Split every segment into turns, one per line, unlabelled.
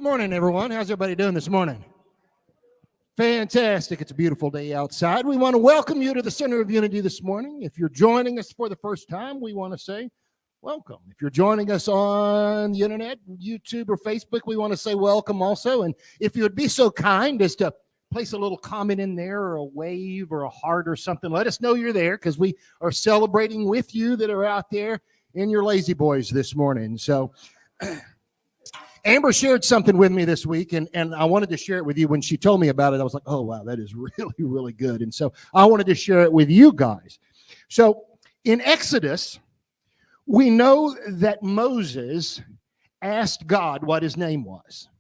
Good morning, everyone. How's everybody doing this morning? Fantastic. It's a beautiful day outside. We want to welcome you to the Center of Unity this morning. If you're joining us for the first time, we want to say welcome. If you're joining us on the internet, YouTube or Facebook, we want to say welcome also. And if you would be so kind as to place a little comment in there or a wave or a heart or something, let us know you're there because we are celebrating with you that are out there in your lazy boys this morning. So Amber shared something with me this week, and I wanted to share it with you. When she told me about it, I was like, oh, wow, that is really, really good. And so I wanted to share it with you guys. So in Exodus, we know that Moses asked God what his name was.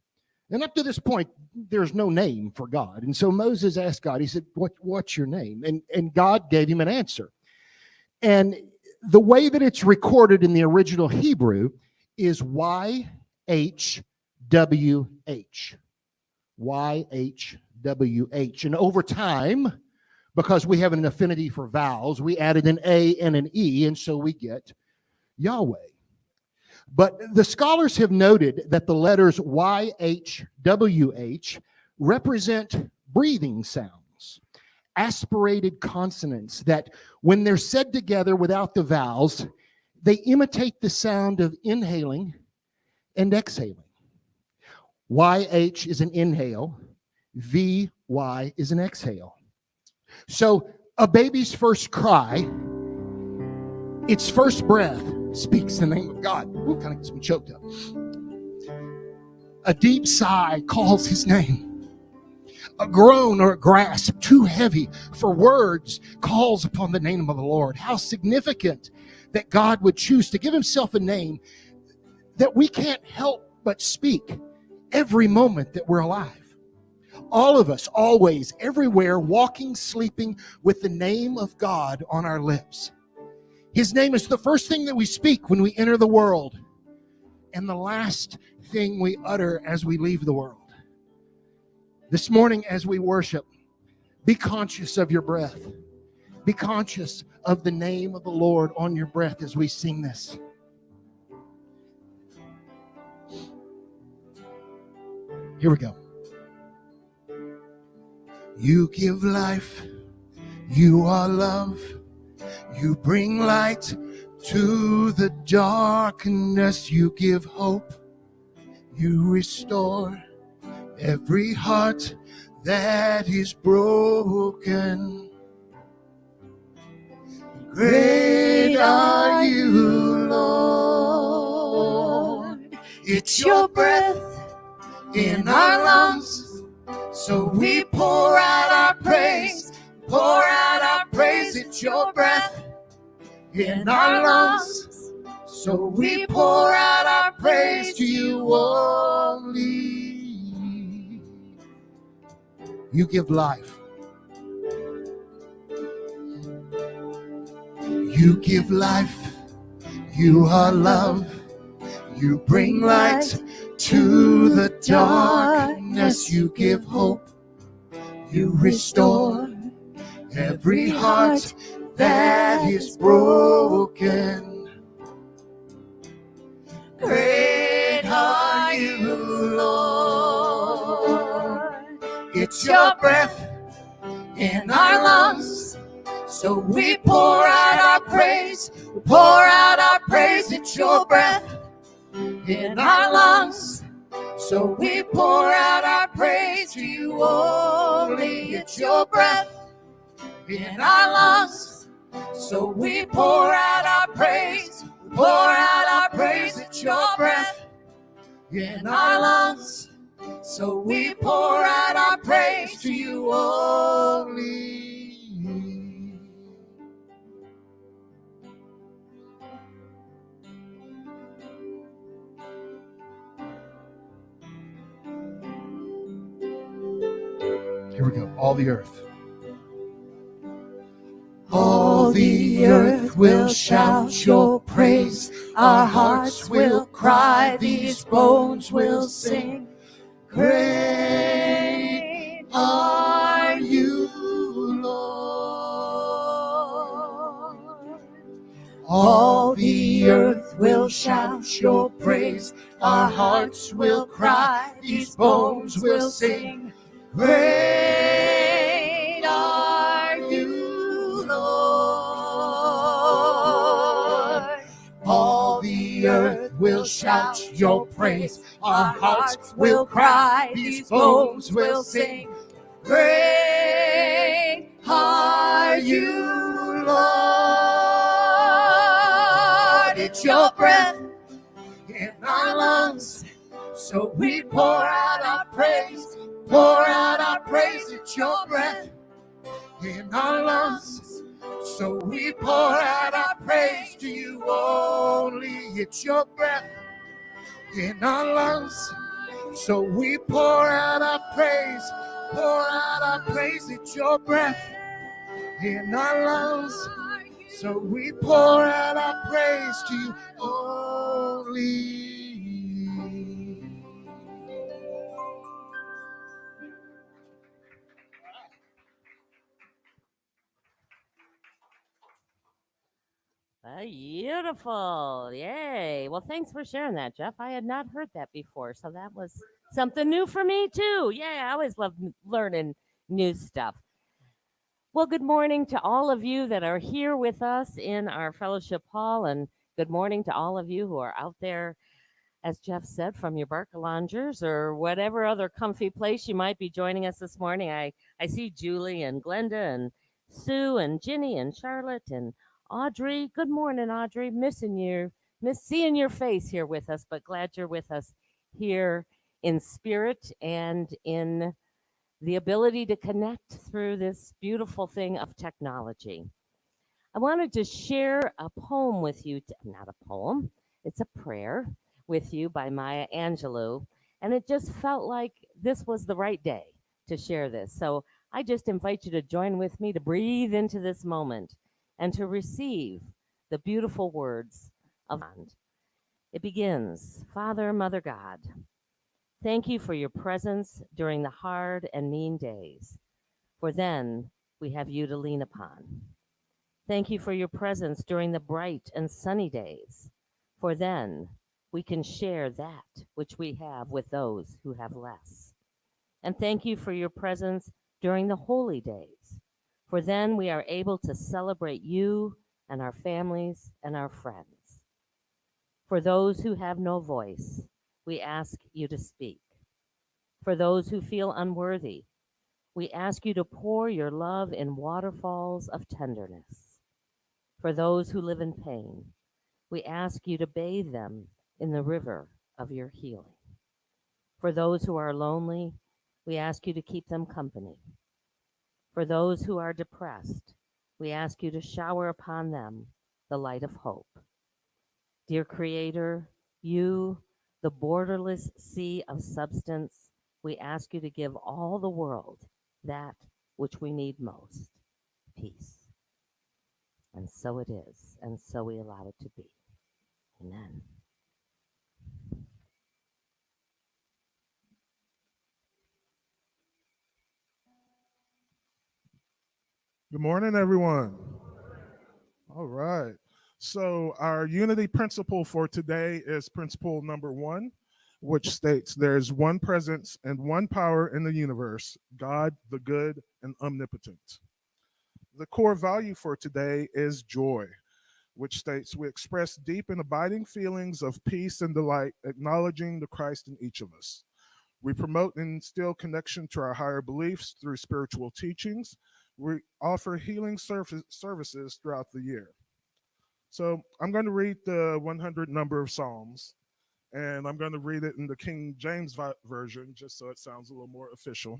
And up to this point, there's no name for God. And so Moses asked God, he said, what's your name? And God gave him an answer. And the way that it's recorded in the original Hebrew is YHWH. YHWH. And over time, because we have an affinity for vowels, we added an A and an E, and so we get Yahweh. But the scholars have noted that the letters YHWH represent breathing sounds, aspirated consonants that, when they're said together without the vowels, they imitate the sound of inhaling and exhaling. YH is an inhale, VY is an exhale. So a baby's first cry, its first breath, speaks the name of God. Ooh, kind of gets me choked up. A deep sigh calls his name. A groan or a grasp too heavy for words calls upon the name of the Lord. How significant that God would choose to give himself a name that we can't help but speak every moment that we're alive. All of us, always, everywhere, walking, sleeping with the name of God on our lips. His name is the first thing that we speak when we enter the world and the last thing we utter as we leave the world. This morning as we worship, be conscious of your breath. Be conscious of the name of the Lord on your breath as we sing this. Here we go. You give life, you are love, you bring light to the darkness, you give hope, you restore every heart that is broken. Great are you, Lord. It's your breath in our lungs, so we pour out our praise, pour out our praise. It's your breath in our lungs, so we pour out our praise to you only. You give life, you give life, you are love, you bring light to the darkness, you give hope, you restore every heart that is broken. Great are you, Lord. It's your breath in our lungs, so we pour out our praise, we pour out our praise. It's your breath in our lungs, so we pour out our praise to you only. It's your breath in our lungs, so we pour out our praise, we pour out our praise. It's your breath in our lungs, so we pour out our praise to you only. Here we go. All the earth. All the earth will shout your praise. Our hearts will cry. These bones will sing. Great are you, Lord. All the earth will shout your praise.
praise. Our hearts will cry, these bones will sing. Great are you, Lord. All the earth will shout your praise. Our hearts will cry, these bones will sing. Great are you, Lord. It's your breath in our lungs, so we pour out our praise. Pour out our praise. It's your breath in our lungs, so we pour out our praise to you only. It's your breath in our lungs, so we pour out our praise. Pour out our praise. It's your breath in our lungs, so we pour out our praise to you only.
Beautiful. Yay. Well, thanks for sharing that, Jeff. I had not heard that before, so that was something new for me, too. Yeah, I always love learning new stuff. Well, good morning to all of you that are here with us in our fellowship hall, and good morning to all of you who are out there, as Jeff said, from your Barca loungers or whatever other comfy place you might be joining us this morning. I see Julie and Glenda and Sue and Ginny and Charlotte and Audrey. Good morning, Audrey. Miss seeing your face here with us, but glad you're with us here in spirit and in the ability to connect through this beautiful thing of technology. I wanted to share a poem with you, not a poem, it's a prayer with you by Maya Angelou, and it just felt like this was the right day to share this. So I just invite you to join with me to breathe into this moment and to receive the beautiful words of God. It begins, Father, Mother God, thank you for your presence during the hard and mean days, for then we have you to lean upon. Thank you for your presence during the bright and sunny days, for then we can share that which we have with those who have less. And thank you for your presence during the holy days, for then we are able to celebrate you and our families and our friends. For those who have no voice, we ask you to speak. For those who feel unworthy, we ask you to pour your love in waterfalls of tenderness. For those who live in pain, we ask you to bathe them in the river of your healing. For those who are lonely, we ask you to keep them company. For those who are depressed, we ask you to shower upon them the light of hope. Dear Creator, you, the borderless sea of substance, we ask you to give all the world that which we need most, peace. And so it is, and so we allow it to be. Amen.
Good morning, everyone. All right. So, our unity principle for today is principle number 1, which states there's one presence and one power in the universe, God, the good and omnipotent. The core value for today is joy, which states we express deep and abiding feelings of peace and delight, acknowledging the Christ in each of us. We promote and instill connection to our higher beliefs through spiritual teachings. We offer healing services throughout the year. So I'm going to read the 100 number of Psalms, and I'm going to read it in the King James Version just so it sounds a little more official.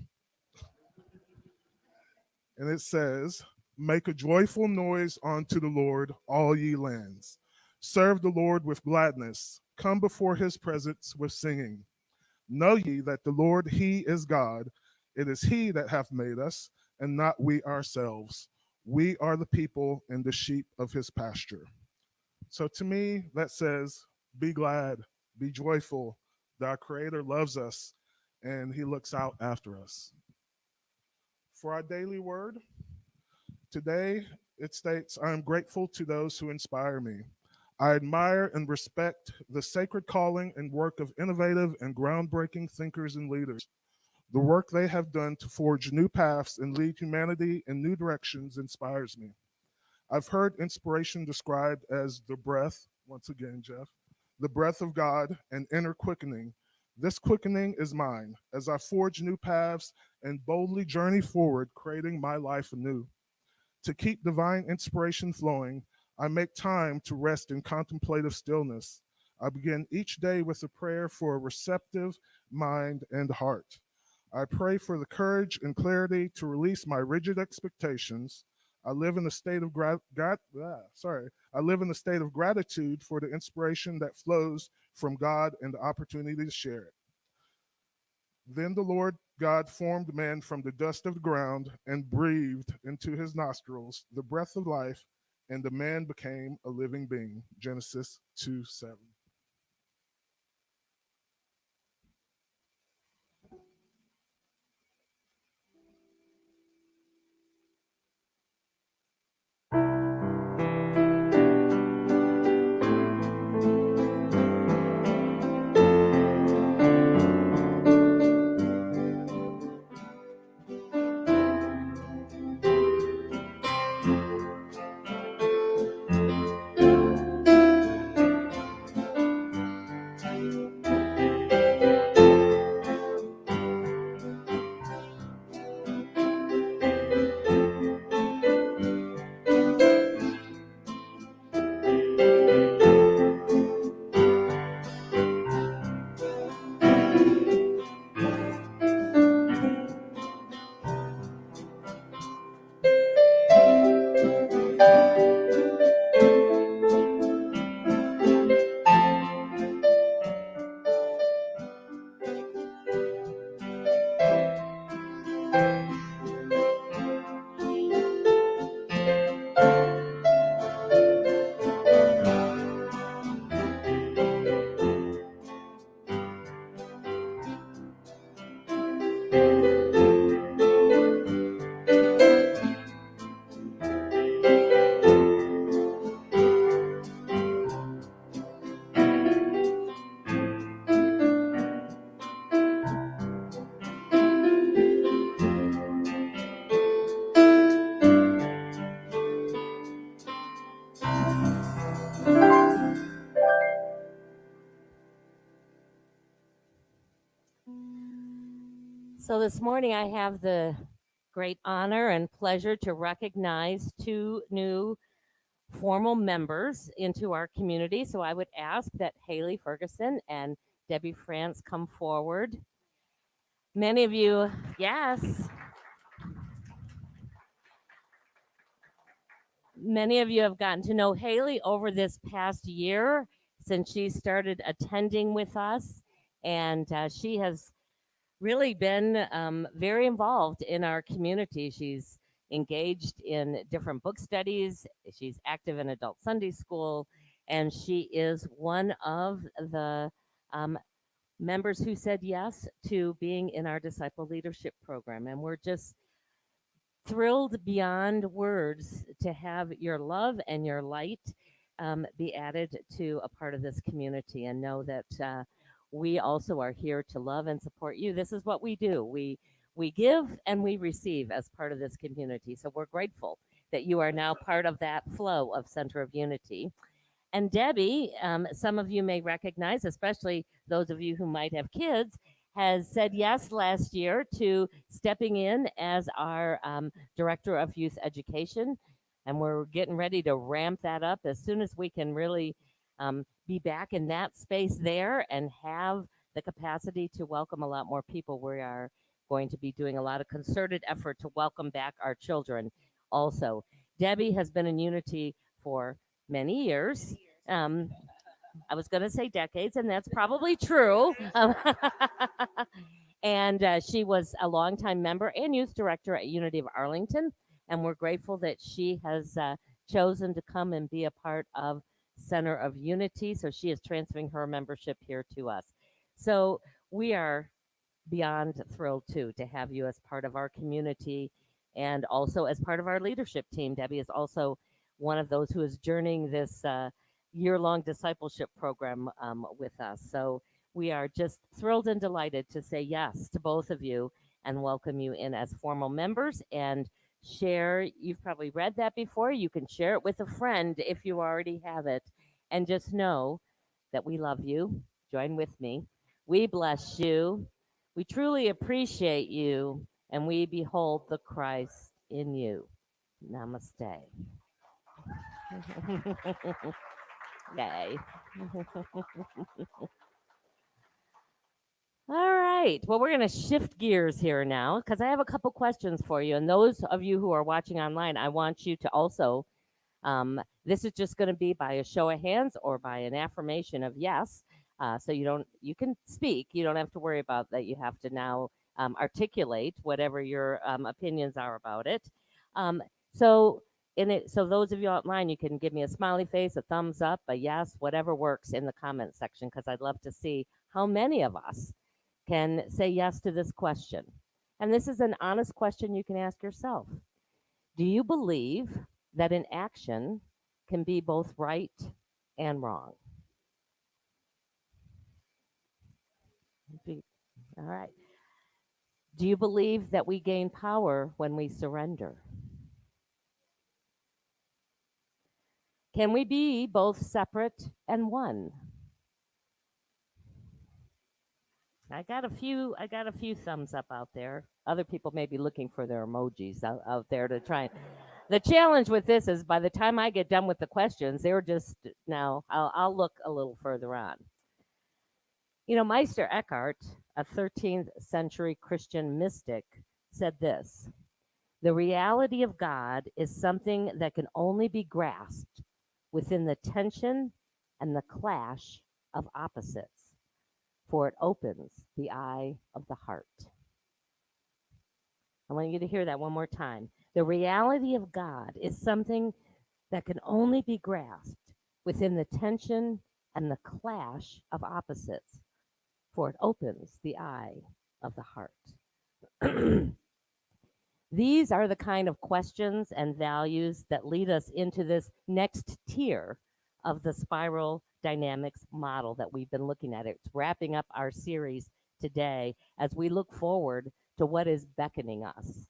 And it says, make a joyful noise unto the Lord, all ye lands. Serve the Lord with gladness. Come before his presence with singing. Know ye that the Lord, he is God. It is he that hath made us, and not we ourselves. We are the people and the sheep of his pasture. So to me, that says, be glad, be joyful. That our Creator loves us, and he looks out after us. For our daily word, today it states, I am grateful to those who inspire me. I admire and respect the sacred calling and work of innovative and groundbreaking thinkers and leaders. The work they have done to forge new paths and lead humanity in new directions inspires me. I've heard inspiration described as the breath, once again, Jeff, the breath of God and inner quickening. This quickening is mine as I forge new paths and boldly journey forward, creating my life anew. To keep divine inspiration flowing, I make time to rest in contemplative stillness. I begin each day with a prayer for a receptive mind and heart. I pray for the courage and clarity to release my rigid expectations. I live in a state of I live in a state of gratitude for the inspiration that flows from God and the opportunity to share it. Then the Lord God formed man from the dust of the ground and breathed into his nostrils the breath of life, and the man became a living being. Genesis 2:7.
So this morning I have the great honor and pleasure to recognize two new formal members into our community. So I would ask that Haley Ferguson and Debbie France come forward. Many of you, yes, many of you have gotten to know Haley over this past year since she started attending with us. And she has really been very involved in our community. She's engaged in different book studies, she's active in adult Sunday school, and she is one of the members who said yes to being in our disciple leadership program. And we're just thrilled beyond words to have your love and your light be added to a part of this community, and know that we also are here to love and support you. This is what we do. We give and we receive as part of this community. So we're grateful that you are now part of that flow of Center of Unity. And Debbie, some of you may recognize, especially those of you who might have kids, has said yes last year to stepping in as our Director of Youth Education. And we're getting ready to ramp that up as soon as we can really be back in that space there and have the capacity to welcome a lot more people. We are going to be doing a lot of concerted effort to welcome back our children also. Debbie has been in Unity for many years. Um, I was going to say decades, and that's probably true. And she was a longtime member and youth director at Unity of Arlington. And we're grateful that she has chosen to come and be a part of Center of Unity. So she is transferring her membership here to us. So we are beyond thrilled too to have you as part of our community and also as part of our leadership team. Debbie is also one of those who is journeying this year-long discipleship program with us. So we are just thrilled and delighted to say yes to both of you and welcome you in as formal members and share. You've probably read that before. You can share it with a friend if you already have it. And just know that we love you. Join with me. We bless you. We truly appreciate you. And we behold the Christ in you. Namaste. Yay. All right. Well, we're going to shift gears here now because I have a couple questions for you. And those of you who are watching online, I want you to also, this is just going to be by a show of hands or by an affirmation of yes. So you can speak. You don't have to worry about that. You have to now articulate whatever your opinions are about it. So so those of you online, you can give me a smiley face, a thumbs up, a yes, whatever works in the comment section because I'd love to see how many of us can say yes to this question. And this is an honest question you can ask yourself. Do you believe that an action can be both right and wrong? All right. Do you believe that we gain power when we surrender? Can we be both separate and one? I got a few thumbs up out there. Other people may be looking for their emojis out there to try. The challenge with this is by the time I get done with the questions, they're just now. I'll look a little further on. You know, Meister Eckhart, a 13th century Christian mystic, said this: "The reality of God is something that can only be grasped within the tension and the clash of opposites, for it opens the eye of the heart." I want you to hear that one more time. The reality of God is something that can only be grasped within the tension and the clash of opposites, for it opens the eye of the heart. These are the kind of questions and values that lead us into this next tier of the spiral dynamics model that we've been looking at. It's wrapping up our series today as we look forward to what is beckoning us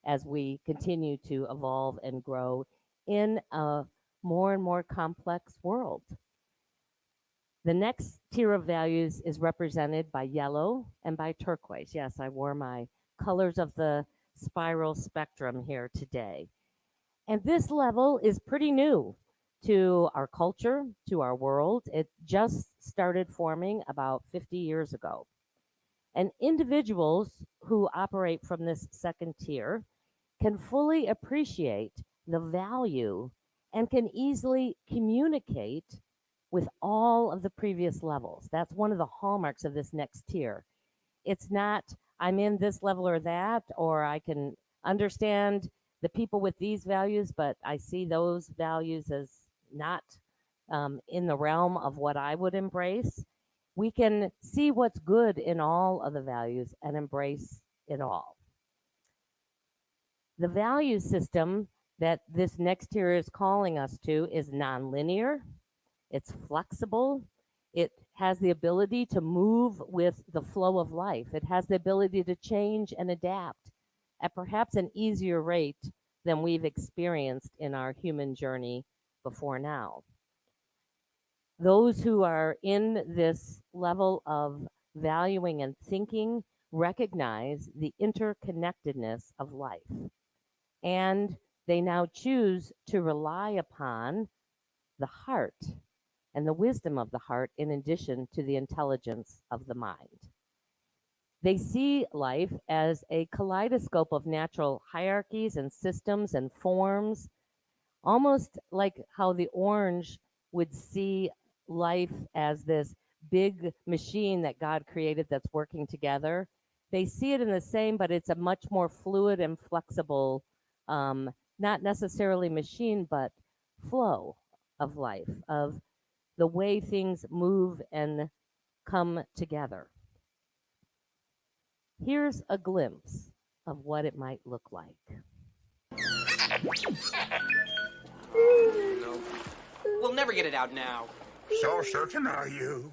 as we continue to evolve and grow in a more and more complex world. The next tier of values is represented by yellow and by turquoise. Yes, I wore my colors of the spiral spectrum here today. And this level is pretty new to our culture, to our world. It just started forming about 50 years ago. And individuals who operate from this second tier can fully appreciate the value and can easily communicate with all of the previous levels. That's one of the hallmarks of this next tier. It's not, I'm in this level or that, or I can understand the people with these values, but I see those values as not in the realm of what I would embrace. We can see what's good in all of the values and embrace it all. The value system that this next tier is calling us to is nonlinear, it's flexible, it has the ability to move with the flow of life, it has the ability to change and adapt at perhaps an easier rate than we've experienced in our human journey before now. Those who are in this level of valuing and thinking recognize the interconnectedness of life. And they now choose to rely upon the heart and the wisdom of the heart in addition to the intelligence of the mind. They see life as a kaleidoscope of natural hierarchies and systems and forms, almost like how the orange would see life as this big machine that God created that's working together. They see it in the same, but it's a much more fluid and flexible, not necessarily machine, but flow of life, of the way things move and come together. Here's a glimpse of what it might look like.
We'll never get it out now.
So certain are you?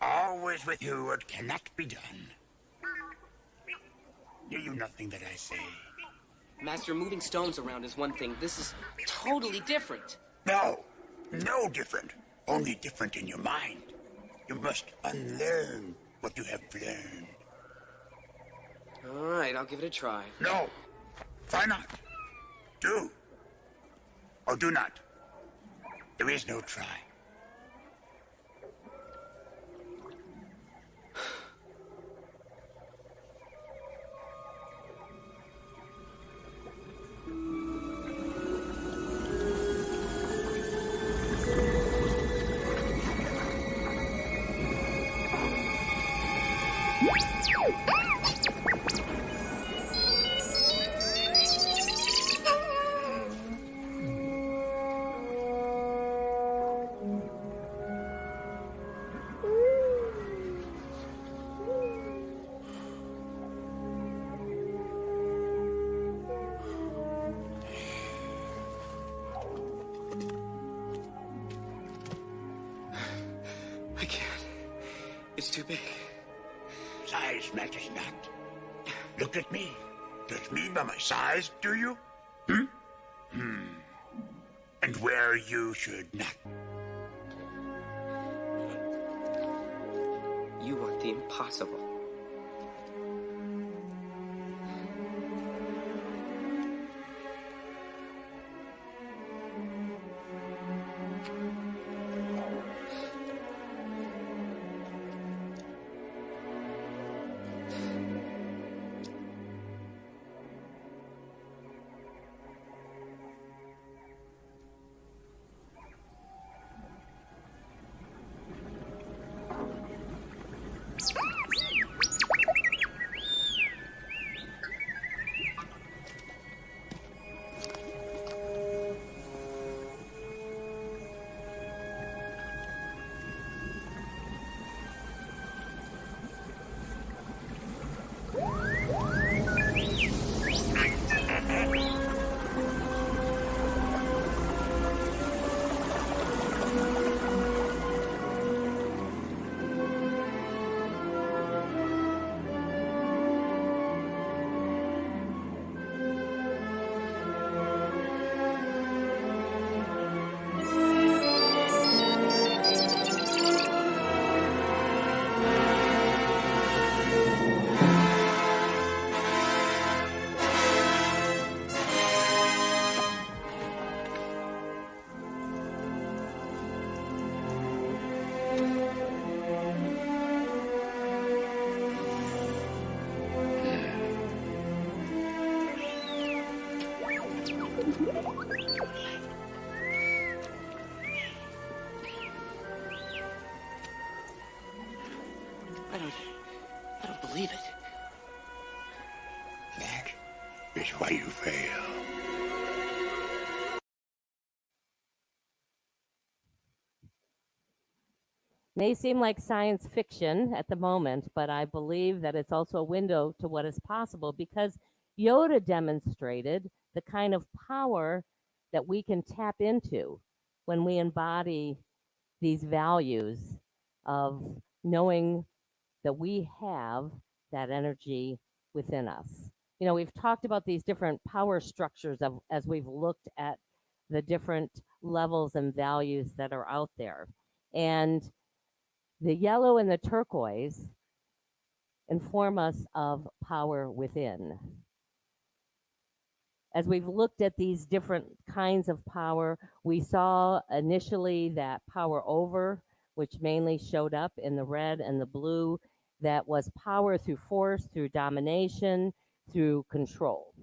Always with you what cannot be done. Hear you nothing that I say.
Master, moving stones around is one thing. This is totally different.
No, no different. Only different in your mind. You must unlearn what you have learned.
All right, I'll give it a try.
No, try not. Do. Or do not. There is no try.
I can't. It's too big.
Size matters not. Look at me. Judge me by my size, do you? And where you should not.
You want the impossible. I don't believe it.
That is why you fail.
May seem like science fiction at the moment, but I believe that it's also a window to what is possible because Yoda demonstrated the kind of power that we can tap into when we embody these values of knowing that we have that energy within us. You know, we've talked about these different power structures as we've looked at the different levels and values that are out there. And the yellow and the turquoise inform us of power within. As we've looked at these different kinds of power, we saw initially that power over, which mainly showed up in the red and the blue, that was power through force, through domination, through control.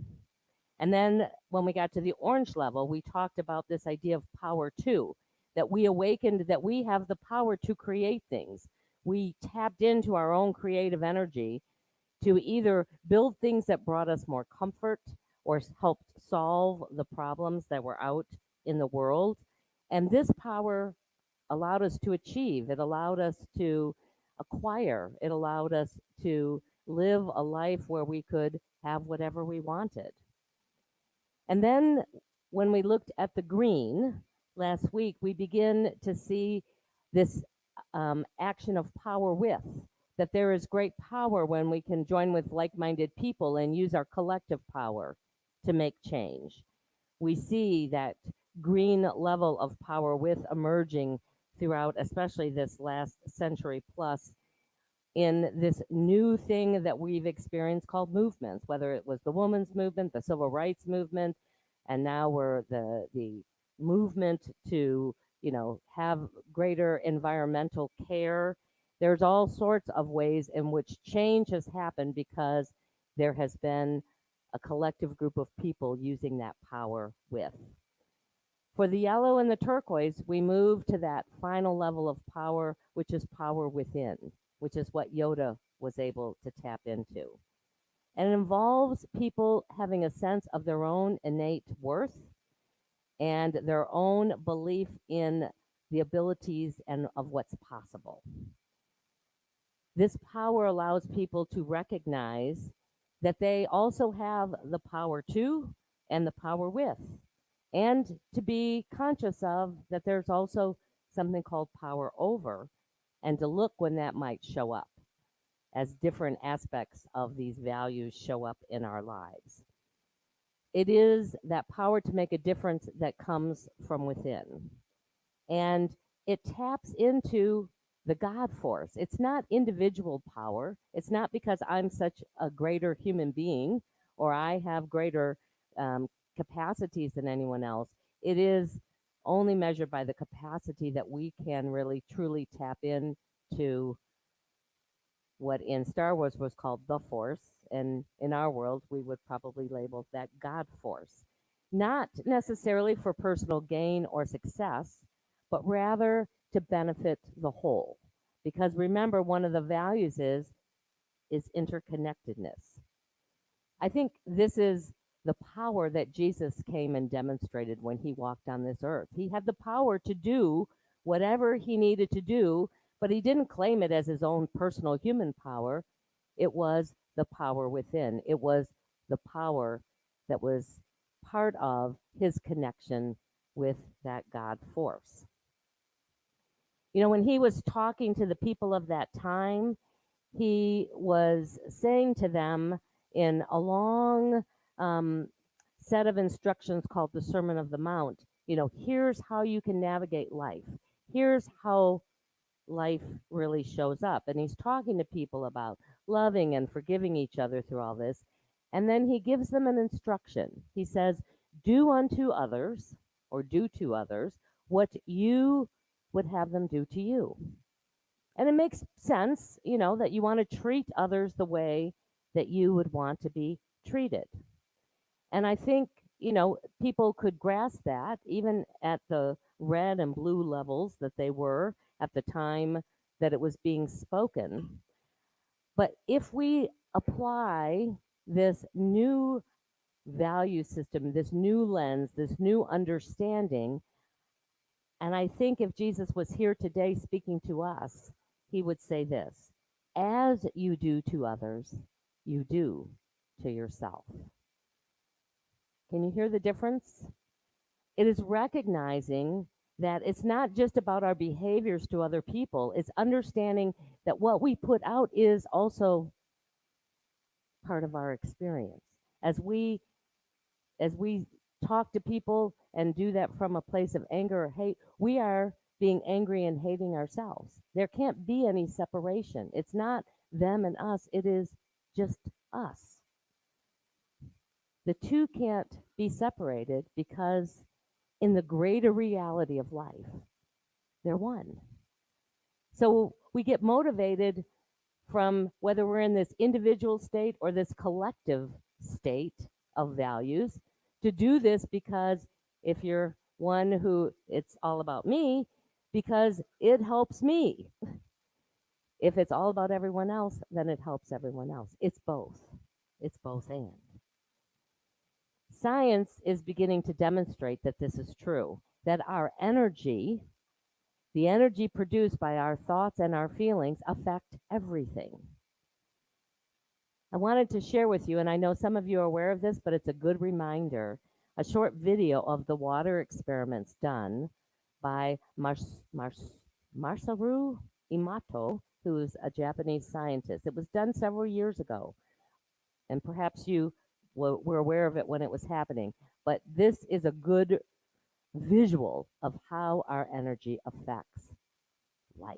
And then when we got to the orange level, we talked about this idea of power too, that we awakened that we have the power to create things. We tapped into our own creative energy to either build things that brought us more comfort or helped solve the problems that were out in the world. And this power allowed us to achieve, it allowed us to acquire, it allowed us to live a life where we could have whatever we wanted. And then when we looked at the green last week, we begin to see this action of power with, that there is great power when we can join with like minded people and use our collective power to make change. We see that green level of power with emerging throughout, especially this last century plus, in this new thing that we've experienced called movements, whether it was the women's movement, the civil rights movement, and now we're the movement to, have greater environmental care. There's all sorts of ways in which change has happened because there has been a collective group of people using that power with. For the yellow and the turquoise, we move to that final level of power, which is power within, which is what Yoda was able to tap into. And it involves people having a sense of their own innate worth and their own belief in the abilities and of what's possible. This power allows people to recognize that they also have the power to and the power with, and to be conscious of that there's also something called power over, and to look when that might show up as different aspects of these values show up in our lives. It is that power to make a difference that comes from within. And it taps into the God force. It's not individual power. It's not because I'm such a greater human being or I have greater capacities than anyone else. It is only measured by the capacity that we can really truly tap into what in Star Wars was called the Force, and in our world, we would probably label that God Force. Not necessarily for personal gain or success, but rather to benefit the whole. Because remember, one of the values is interconnectedness. I think this is the power that Jesus came and demonstrated when he walked on this earth. He had the power to do whatever he needed to do, but he didn't claim it as his own personal human power. It was the power within. It was the power that was part of his connection with that God force. When he was talking to the people of that time, he was saying to them in a long set of instructions called the Sermon of the Mount, here's how you can navigate life. Here's how life really shows up. And he's talking to people about loving and forgiving each other through all this. And then he gives them an instruction. He says, do unto others, or do to others, what you would have them do to you. And it makes sense, that you want to treat others the way that you would want to be treated. And I think, people could grasp that even at the red and blue levels that they were at the time that it was being spoken. But if we apply this new value system, this new lens, this new understanding, and I think if Jesus was here today speaking to us, he would say this: as you do to others, you do to yourself. Can you hear the difference? It is recognizing that it's not just about our behaviors to other people, it's understanding that what we put out is also part of our experience. As we talk to people and do that from a place of anger or hate, we are being angry and hating ourselves. There can't be any separation. It's not them and us, it is just us. The two can't be separated because in the greater reality of life, they're one. So we get motivated from whether we're in this individual state or this collective state of values to do this, because if you're one who it's all about me, because it helps me. If it's all about everyone else, then it helps everyone else. It's both. It's both and. Science is beginning to demonstrate that this is true, that our energy, the energy produced by our thoughts and our feelings, affect everything. I wanted to share with you, and I know some of you are aware of this, but it's a good reminder a short video of the water experiments done by Masaru Imato, who is a Japanese scientist. It was done several years ago, and perhaps you were aware of it when it was happening. But this is a good visual of how our energy affects life.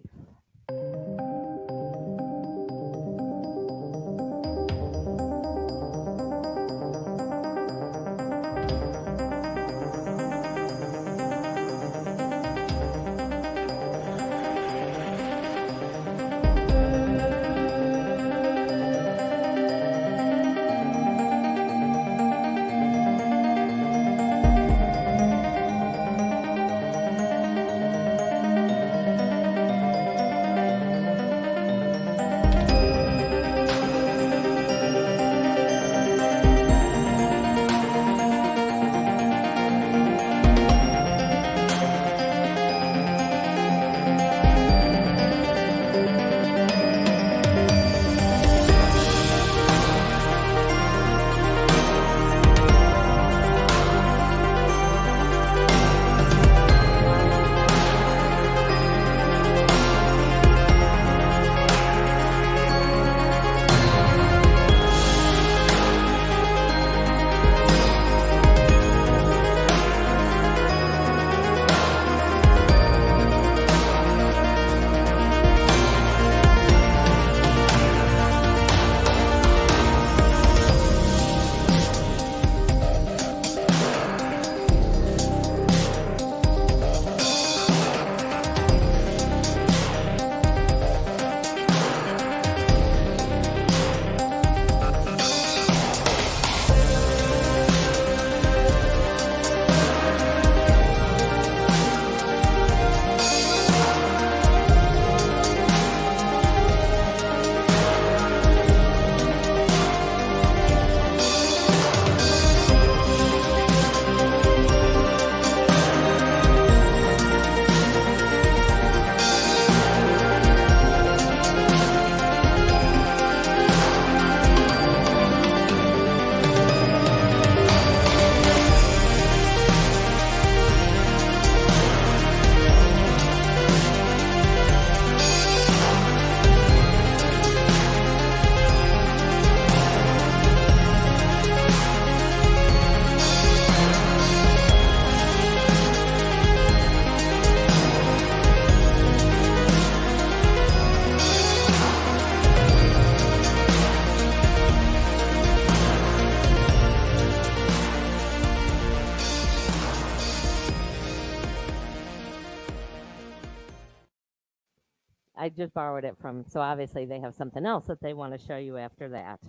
I just borrowed it from, so obviously they have something else that they want to show you after that.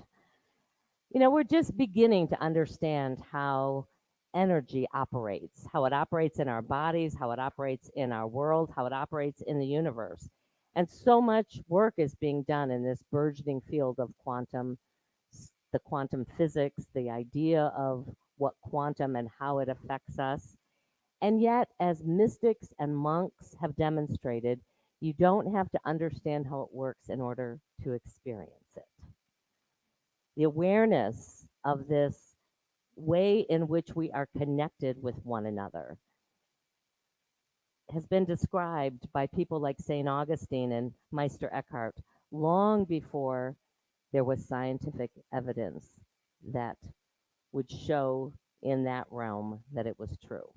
You know, we're just beginning to understand how energy operates, how it operates in our bodies, how it operates in our world, how it operates in the universe. And so much work is being done in this burgeoning field of the quantum physics, the idea of what quantum and how it affects us. And yet, as mystics and monks have demonstrated, you don't have to understand how it works in order to experience it. The awareness of this way in which we are connected with one another has been described by people like St. Augustine and Meister Eckhart long before there was scientific evidence that would show in that realm that it was true.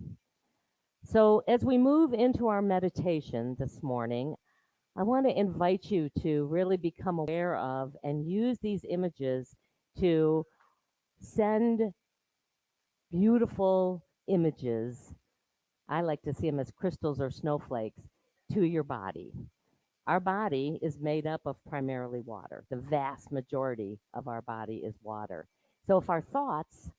So, as we move into our meditation this morning, I want to invite you to really become aware of and use these images to send beautiful images. I like to see them as crystals or snowflakes to your body. Our body is made up of primarily water. The vast majority of our body is water. So if our thoughts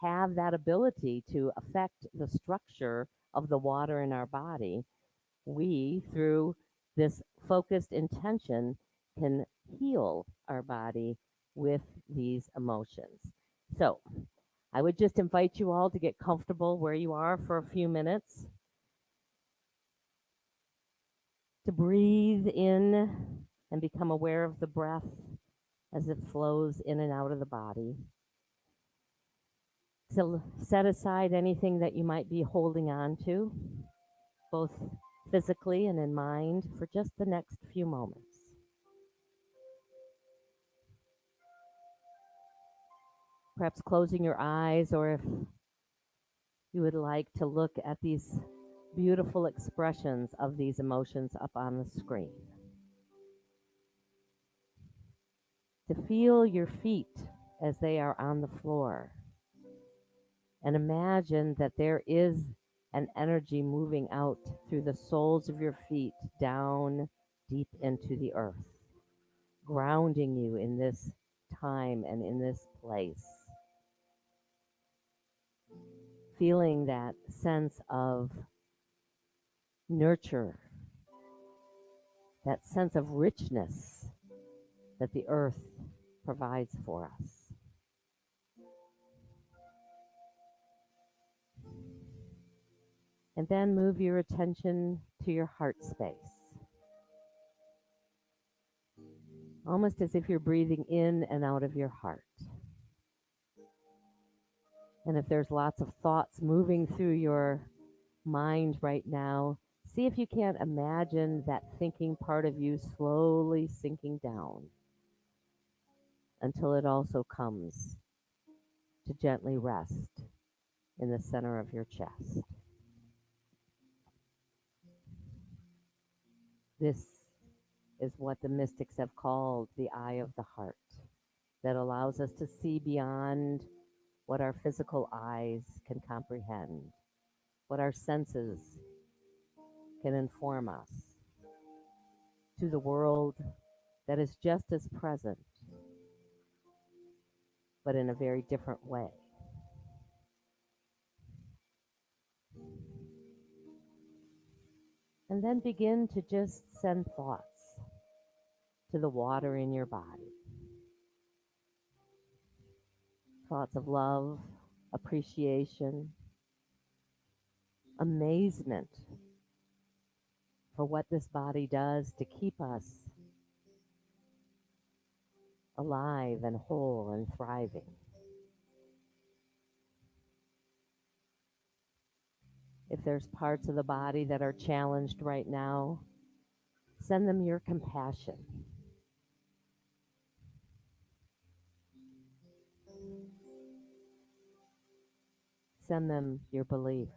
have that ability to affect the structure of the water in our body, we, through this focused intention, can heal our body with these emotions. So I would just invite you all to get comfortable where you are for a few minutes, to breathe in and become aware of the breath as it flows in and out of the body. So set aside anything that you might be holding on to, both physically and in mind, for just the next few moments. Perhaps closing your eyes, or if you would like to look at these beautiful expressions of these emotions up on the screen. To feel your feet as they are on the floor, and imagine that there is an energy moving out through the soles of your feet down deep into the earth, grounding you in this time and in this place. Feeling that sense of nurture, that sense of richness that the earth provides for us. And then move your attention to your heart space, almost as if you're breathing in and out of your heart. And if there's lots of thoughts moving through your mind right now, see if you can't imagine that thinking part of you slowly sinking down until it also comes to gently rest in the center of your chest. This is what the mystics have called the eye of the heart, that allows us to see beyond what our physical eyes can comprehend, what our senses can inform us, to the world that is just as present, but in a very different way. And then begin to just send thoughts to the water in your body. Thoughts of love, appreciation, amazement for what this body does to keep us alive and whole and thriving. If there's parts of the body that are challenged right now, send them your compassion. Send them your belief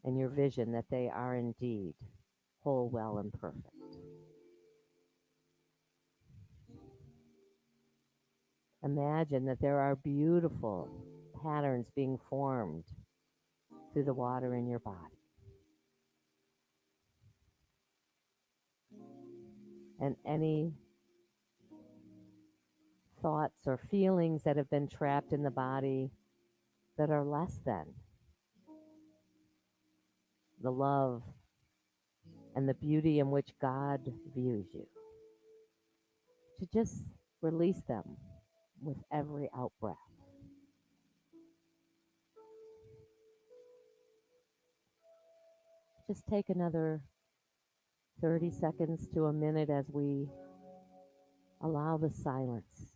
and your vision that they are indeed whole, well, and perfect. Imagine that there are beautiful patterns being formed through the water in your body. And any thoughts or feelings that have been trapped in the body that are less than the love and the beauty in which God views you, to just release them with every out breath. Just take another 30 seconds to a minute as we allow the silence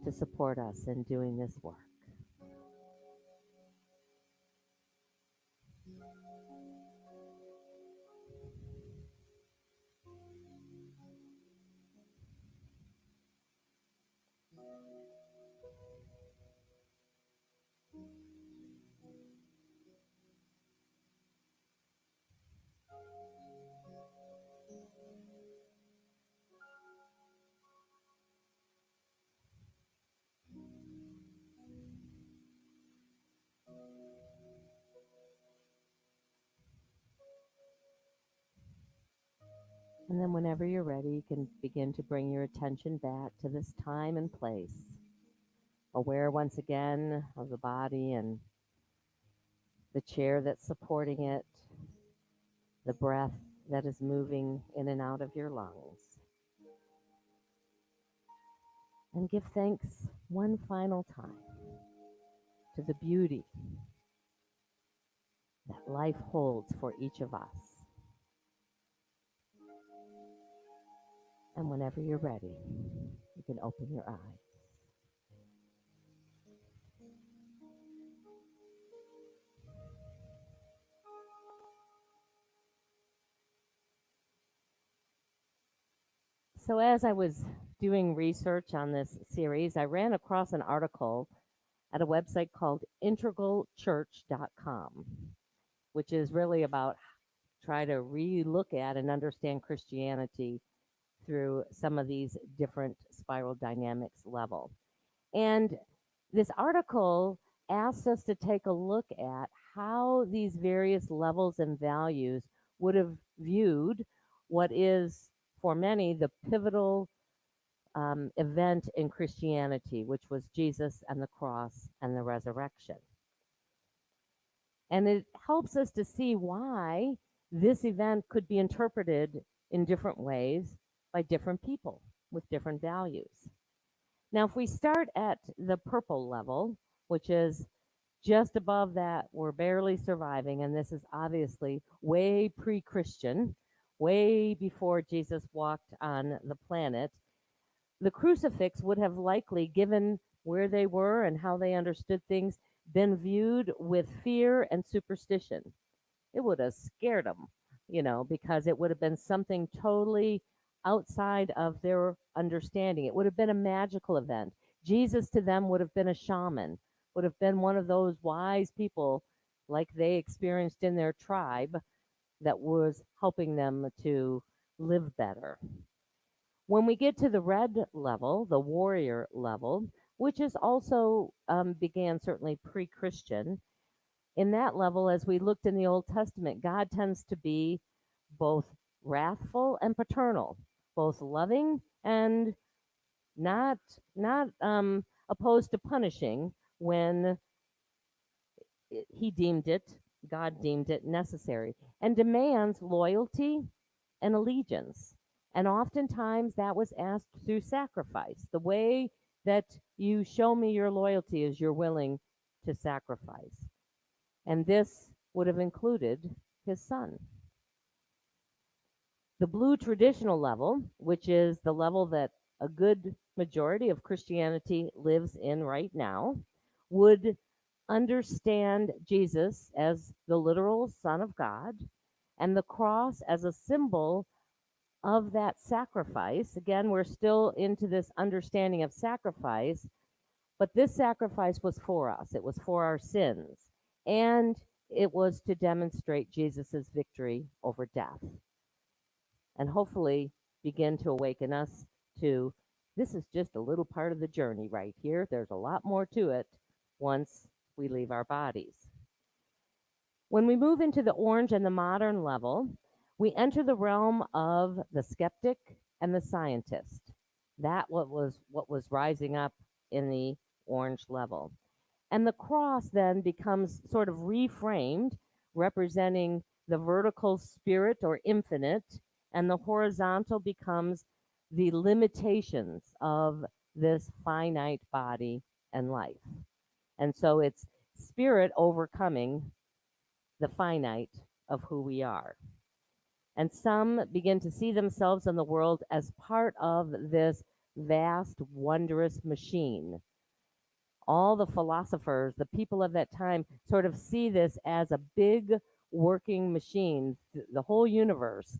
to support us in doing this work. And then whenever you're ready, you can begin to bring your attention back to this time and place, aware once again of the body and the chair that's supporting it, the breath that is moving in and out of your lungs. And give thanks one final time to the beauty that life holds for each of us. And whenever you're ready, you can open your eyes. So, as I was doing research on this series, I ran across an article at a website called integralchurch.com, which is really about try to re-look at and understand Christianity through some of these different spiral dynamics level. And this article asks us to take a look at how these various levels and values would have viewed what is, for many, the pivotal event in Christianity, which was Jesus and the cross and the resurrection. And it helps us to see why this event could be interpreted in different ways by different people with different values. Now, if we start at the purple level, which is just above that, we're barely surviving, and this is obviously way pre Christian, way before Jesus walked on the planet. The crucifix would have likely, given where they were and how they understood things, been viewed with fear and superstition. It would have scared them, because it would have been something totally outside of their understanding. It would have been a magical event. Jesus to them would have been a shaman, would have been one of those wise people like they experienced in their tribe that was helping them to live better. When we get to the red level, the warrior level, which is also began certainly pre Christian, in that level, as we looked in the Old Testament, God tends to be both wrathful and paternal, both loving and not opposed to punishing when he deemed it, God deemed it necessary, and demands loyalty and allegiance. And oftentimes that was asked through sacrifice. The way that you show me your loyalty is you're willing to sacrifice. And this would have included his son. The blue traditional level, which is the level that a good majority of Christianity lives in right now, would understand Jesus as the literal Son of God and the cross as a symbol of that sacrifice. Again, we're still into this understanding of sacrifice, but this sacrifice was for us, it was for our sins, and it was to demonstrate Jesus' victory over death and hopefully begin to awaken us to this is just a little part of the journey right here. There's a lot more to it once we leave our bodies. When we move into the orange and the modern level, we enter the realm of the skeptic and the scientist. That what was rising up in the orange level. And the cross then becomes sort of reframed, representing the vertical spirit or infinite, and the horizontal becomes the limitations of this finite body and life. And so it's spirit overcoming the finite of who we are. And some begin to see themselves in the world as part of this vast, wondrous machine. All the philosophers, the people of that time, sort of see this as a big working machine, the whole universe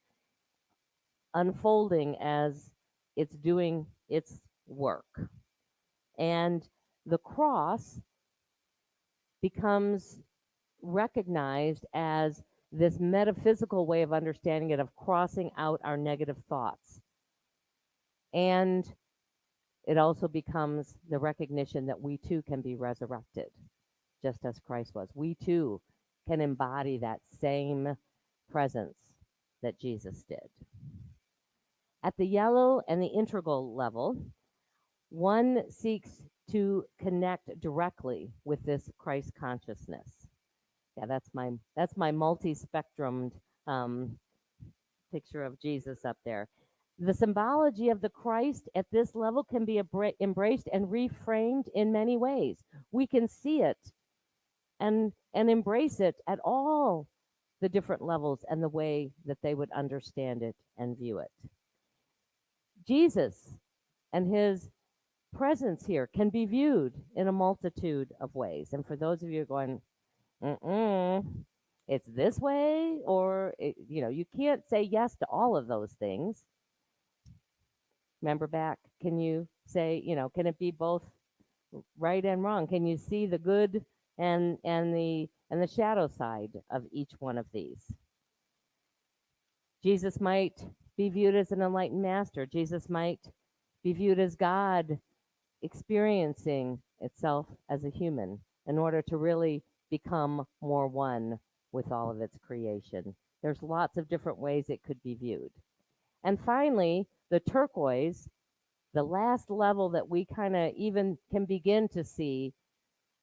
unfolding as it's doing its work. And the cross becomes recognized as this metaphysical way of understanding it, of crossing out our negative thoughts. And it also becomes the recognition that we too can be resurrected, just as Christ was. We too can embody that same presence that Jesus did. At the yellow and the integral level, one seeks to connect directly with this Christ consciousness. Yeah, that's my multi-spectrumed picture of Jesus up there. The symbology of the Christ at this level can be embraced and reframed in many ways. We can see it and embrace it at all the different levels and the way that they would understand it and view it. Jesus and his presence here can be viewed in a multitude of ways. And for those of you going, it's this way, or you can't say yes to all of those things. Remember back? Can you say, can it be both right and wrong? Can you see the good and the shadow side of each one of these? Jesus might be viewed as an enlightened master. Jesus might be viewed as God experiencing itself as a human in order to really become more one with all of its creation. There's lots of different ways it could be viewed. And finally, the turquoise, the last level that we kind of even can begin to see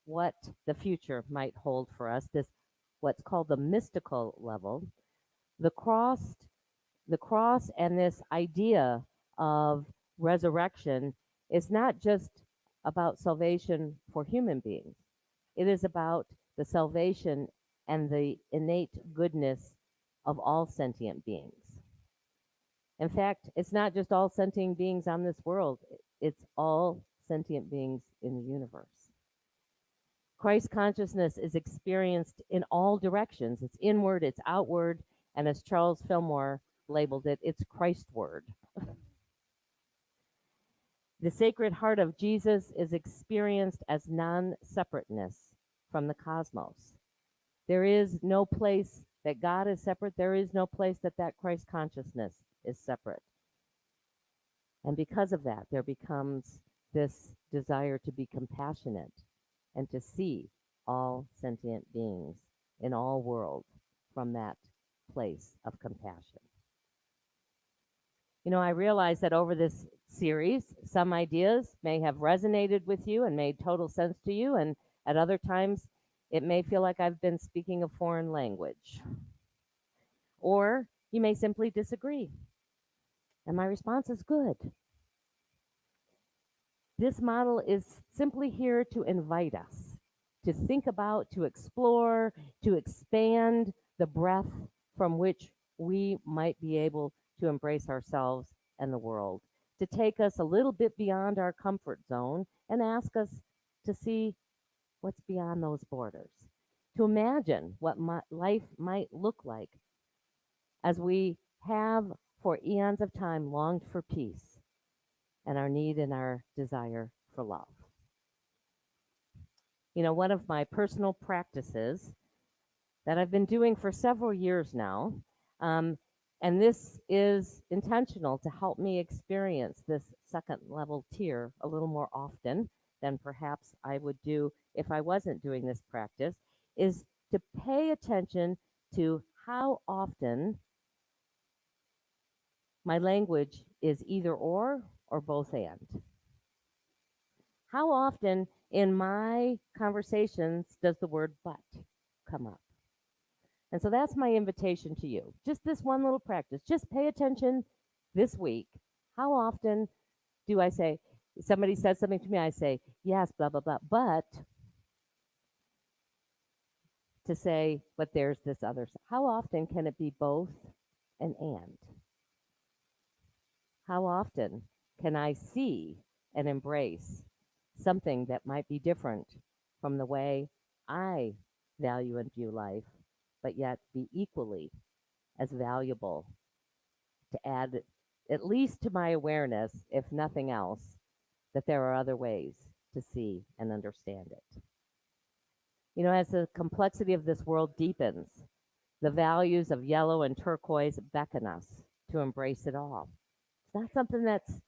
what the future might hold for us, this what's called the mystical level. The cross and this idea of resurrection is not just about salvation for human beings. It is about the salvation and the innate goodness of all sentient beings. In fact, it's not just all sentient beings on this world, it's all sentient beings in the universe. Christ consciousness is experienced in all directions. It's inward, it's outward, and as Charles Fillmore labeled it, it's Christward. The Sacred Heart of Jesus is experienced as non-separateness from the cosmos. There is no place that God is separate. There is no place that Christ consciousness is separate. And because of that, there becomes this desire to be compassionate and to see all sentient beings in all worlds from that place of compassion. I realize that over this series, some ideas may have resonated with you and made total sense to you, and at other times, it may feel like I've been speaking a foreign language. Or you may simply disagree. And my response is good. This model is simply here to invite us to think about, to explore, to expand the breadth from which we might be able to embrace ourselves and the world, to take us a little bit beyond our comfort zone and ask us to see what's beyond those borders, to imagine what life might look like as we have for eons of time longed for peace and our need and our desire for love. One of my personal practices that I've been doing for several years now, and this is intentional to help me experience this second level tier a little more often than perhaps I would do if I wasn't doing this practice, is to pay attention to how often my language is either or both and. How often in my conversations does the word but come up? And so that's my invitation to you. Just this one little practice. Just pay attention this week. How often do I say, somebody says something to me, I say, yes, blah, blah, blah, but to say, but there's this other. How often can it be both and? How often can I see and embrace something that might be different from the way I value and view life, but yet be equally as valuable to add at least to my awareness, if nothing else, that there are other ways to see and understand it. As the complexity of this world deepens, the values of yellow and turquoise beckon us to embrace it all. It's not something that's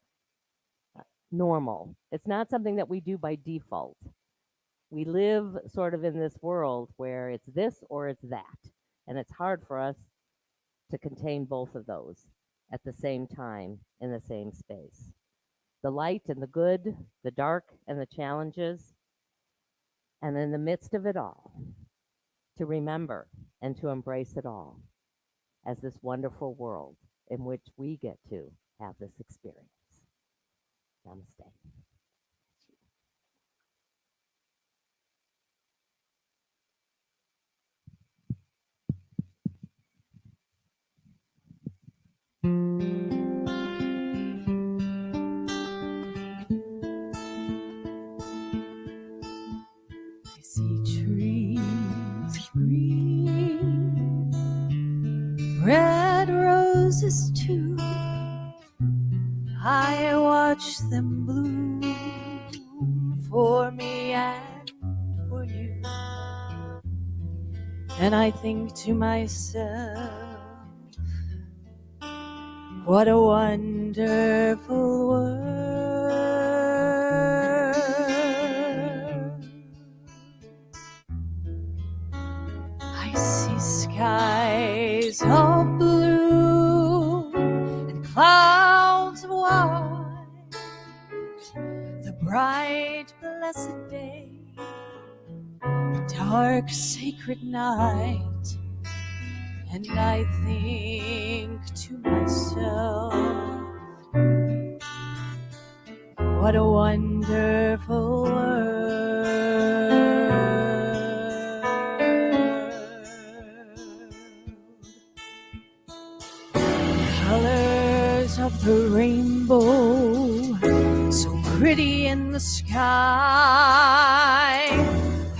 normal. It's not something that we do by default. We live sort of in this world where it's this or it's that, and it's hard for us to contain both of those at the same time in the same space. The light and the good, the dark and the challenges, and in the midst of it all, to remember and to embrace it all as this wonderful world in which we get to have this experience. Namaste.
I see trees green, red roses too. I them bloom for me and for you. And I think to myself, what a wonderful world. I see skies of blue and clouds of white, the bright blessed day, the dark sacred night. And I think to myself, what a wonderful world. Colors of the rainbow, so pretty in the sky,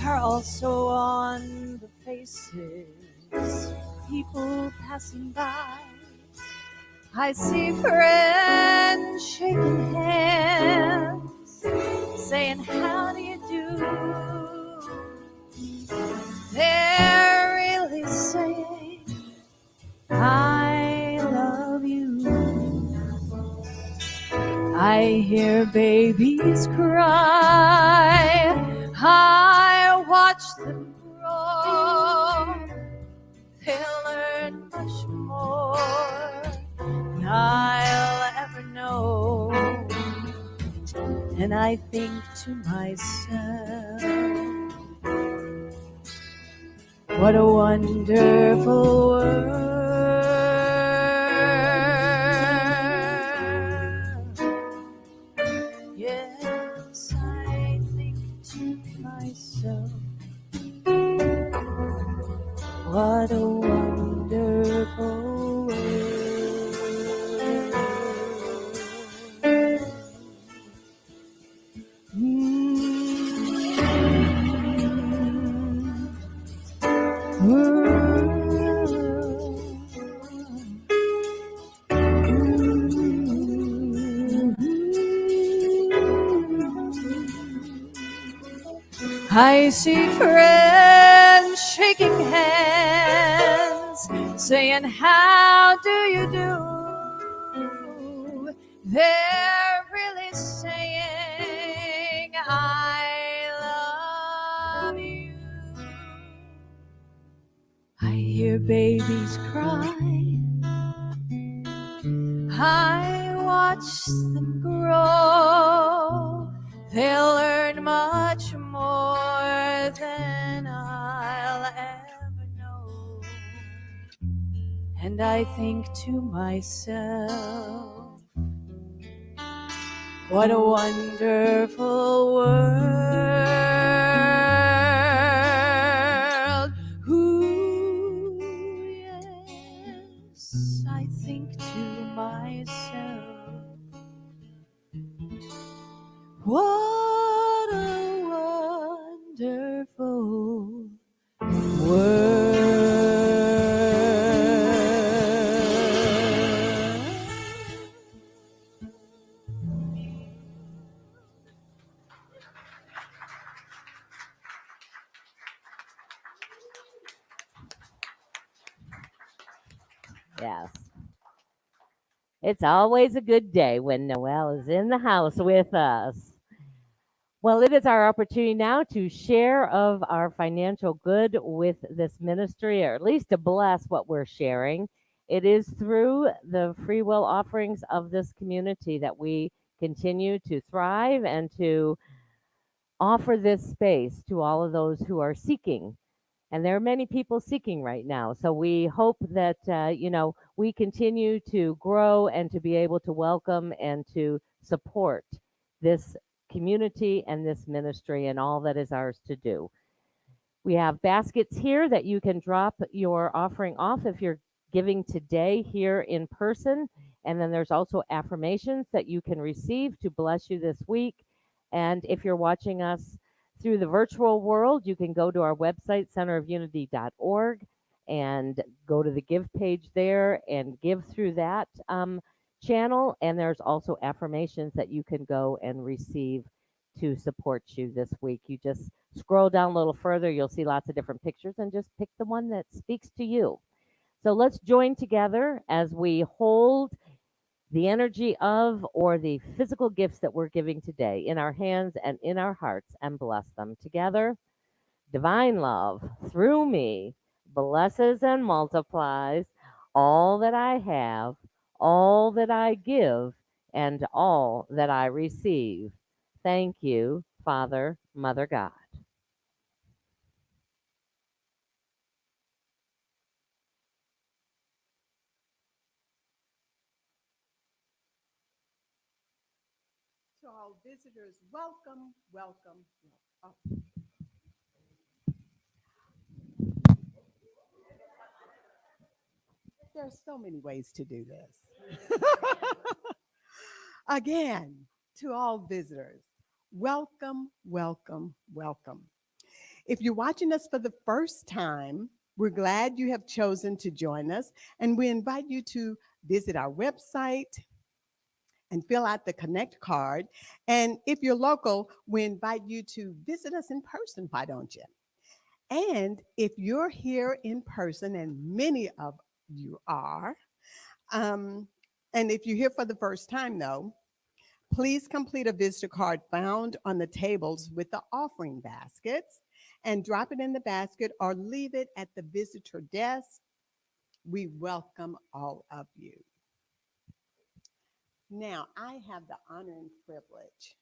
are also on the faces people passing by. I see friends shaking hands, saying, how do you do? They're really saying, I love you. I hear babies cry, I watch them grow. They'll learn much more than I'll ever know. And I think to myself, what a wonderful world. Yes, I think to myself, what a wonderful world. I see friends shaking hands, saying, how do you do? They're really saying, I love you. I hear babies cry, I watch them grow. They'll learn much more than I'll ever know. And I think to myself, what a wonderful world. Ooh, yes, I think to myself, what a wonderful world.
Yes. It's always a good day when Noelle is in the house with us. Well, it is our opportunity now to share of our financial good with this ministry, or at least to bless what we're sharing. It is through the free will offerings of this community that we continue to thrive and to offer this space to all of those who are seeking. And there are many people seeking right now. So we hope that, we continue to grow and to be able to welcome and to support this community and this ministry and all that is ours to do. We have baskets here that you can drop your offering off if you're giving today here in person. And then there's also affirmations that you can receive to bless you this week. And if you're watching us through the virtual world, you can go to our website, centerofunity.org, and go to the give page there and give through that channel. And there's also affirmations that you can go and receive to support you this week. You just scroll down a little further, you'll see lots of different pictures, and just pick the one that speaks to you. So let's join together as we hold the energy of or the physical gifts that we're giving today in our hands and in our hearts and bless them together. Divine love through me blesses and multiplies all that I have, all that I give, and all that I receive. Thank you, Father, Mother God.
To all visitors, welcome, welcome, welcome. There's so many ways to do this. Again, to all visitors, welcome, welcome, welcome. If you're watching us for the first time, we're glad you have chosen to join us, and we invite you to visit our website and fill out the Connect card. And if you're local, we invite you to visit us in person, why don't you? And if you're here in person, and many of you are, um, and if you're here for the first time, though, please complete a visitor card found on the tables with the offering baskets and drop it in the basket or leave it at the visitor desk. We welcome all of you. Now, I have the honor and privilege.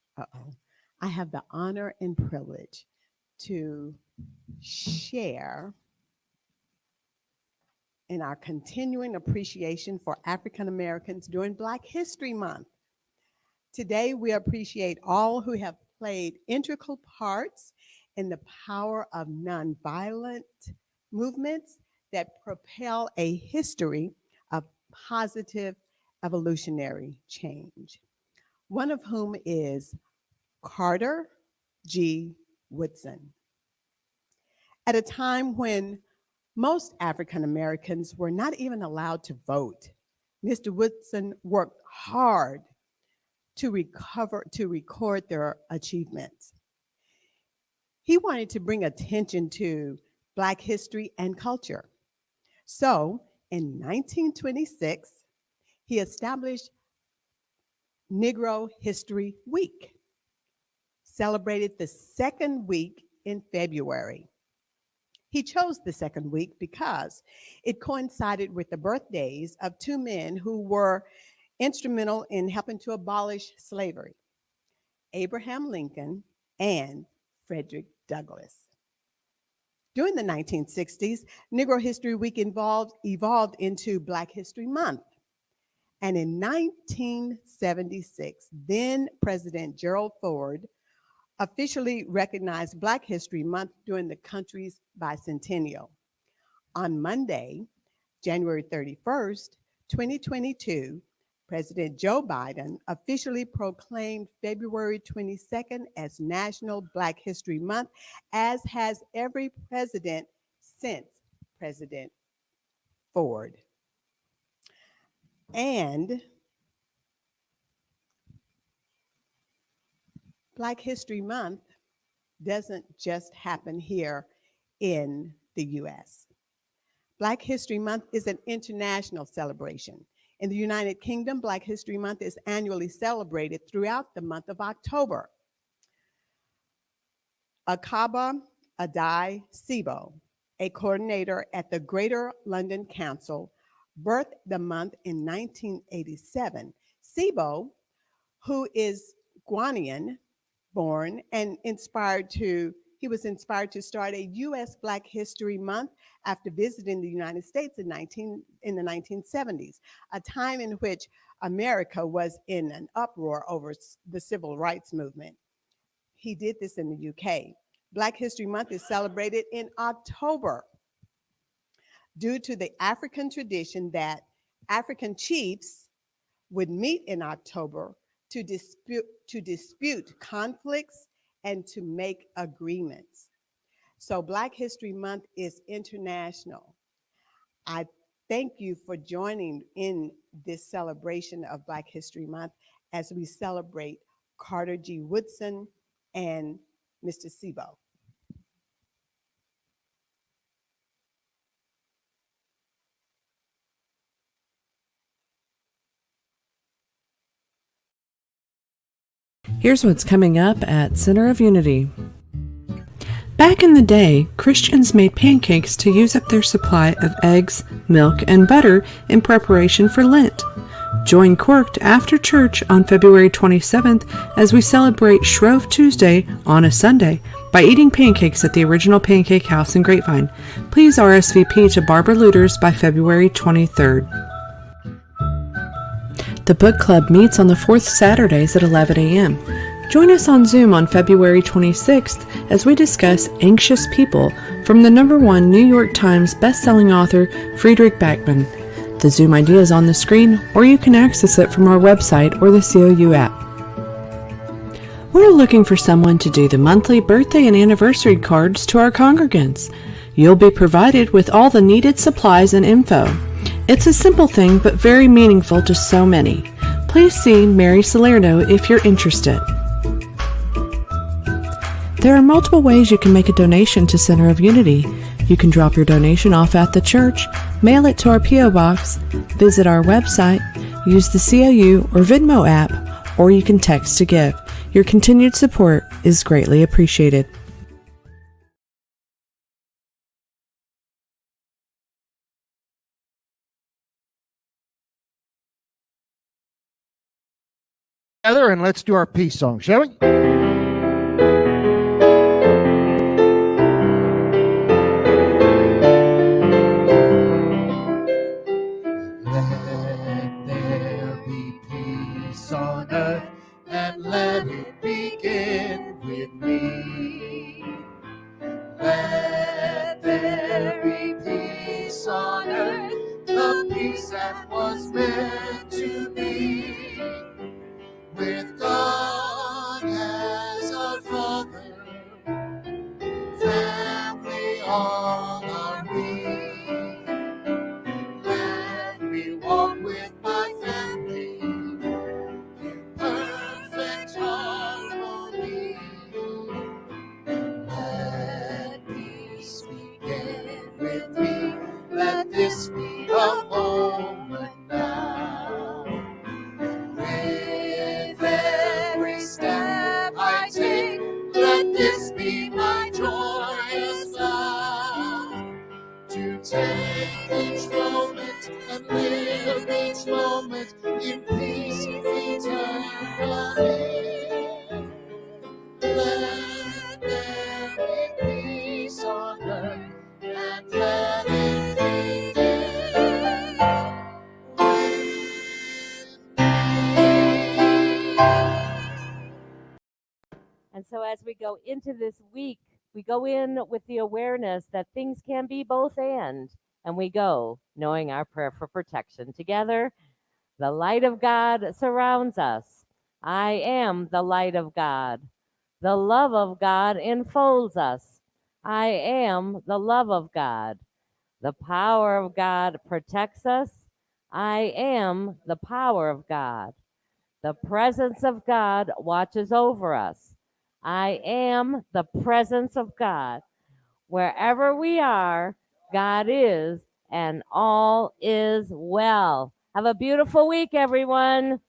I have the honor and privilege to share in our continuing appreciation for African Americans during Black History Month. Today, we appreciate all who have played integral parts in the power of nonviolent movements that propel a history of positive evolutionary change, one of whom is Carter G. Woodson. At a time when most African Americans were not even allowed to vote, Mr. Woodson worked hard to record their achievements. He wanted to bring attention to Black history and culture. So in 1926, he established Negro History Week, celebrated the second week in February. He chose the second week because it coincided with the birthdays of two men who were instrumental in helping to abolish slavery: Abraham Lincoln and Frederick Douglass. During the 1960s, Negro History Week evolved into Black History Month. And in 1976, then President Gerald Ford officially recognized Black History Month during the country's bicentennial. On Monday, January 31st, 2022, President Joe Biden officially proclaimed February 22nd as National Black History Month, as has every president since President Ford. And Black History Month doesn't just happen here in the US. Black History Month is an international celebration. In the United Kingdom, Black History Month is annually celebrated throughout the month of October. Akaba Adai Sibo, a coordinator at the Greater London Council, birthed the month in 1987. Sibo, who is Ghanaian born and he was inspired to start a U.S. Black History Month after visiting the United States in the 1970s, a time in which America was in an uproar over the civil rights movement. He did this in the UK. Black History Month is celebrated in October due to the African tradition that African chiefs would meet in October to dispute conflicts and to make agreements. So Black History Month is international. I thank you for joining in this celebration of Black History Month as we celebrate Carter G. Woodson and Mr. Sebo.
Here's what's coming up at Center of Unity. Back in the day, Christians made pancakes to use up their supply of eggs, milk, and butter in preparation for Lent. Join Corked after church on February 27th as we celebrate Shrove Tuesday on a Sunday by eating pancakes at the original Pancake House in Grapevine. Please RSVP to Barbara Looters by February 23rd. The book club meets on the fourth Saturdays at 11 a.m. Join us on Zoom on February 26th as we discuss Anxious People from the #1 New York Times bestselling author Friedrich Bachmann. The Zoom ID is on the screen, or you can access it from our website or the COU app. We're looking for someone to do the monthly birthday and anniversary cards to our congregants. You'll be provided with all the needed supplies and info. It's a simple thing, but very meaningful to so many. Please see Mary Salerno if you're interested. There are multiple ways you can make a donation to Center of Unity. You can drop your donation off at the church, mail it to our P.O. Box, visit our website, use the COU or Venmo app, or you can text to give. Your continued support is greatly appreciated.
Together, and let's do our peace song, shall we?
Let there be peace on earth, and let it begin with me. Let there be peace on earth, the peace that was meant to be. With God as our Father, family all are we. Let me walk with my family in perfect harmony. Let peace begin with me. Let this be a moment now. With every step I take, let this be my joyous vow. To take each moment and live each moment in peace eternally. Let there be peace on earth, and let it begin with
And so as we go into this week, we go in with the awareness that things can be both and we go knowing our prayer for protection. Together, the light of God surrounds us. I am the light of God. The love of God enfolds us. I am the love of God. The power of God protects us. I am the power of God. The presence of God watches over us. I am the presence of God. Wherever we are, God is, and all is well. Have a beautiful week, everyone.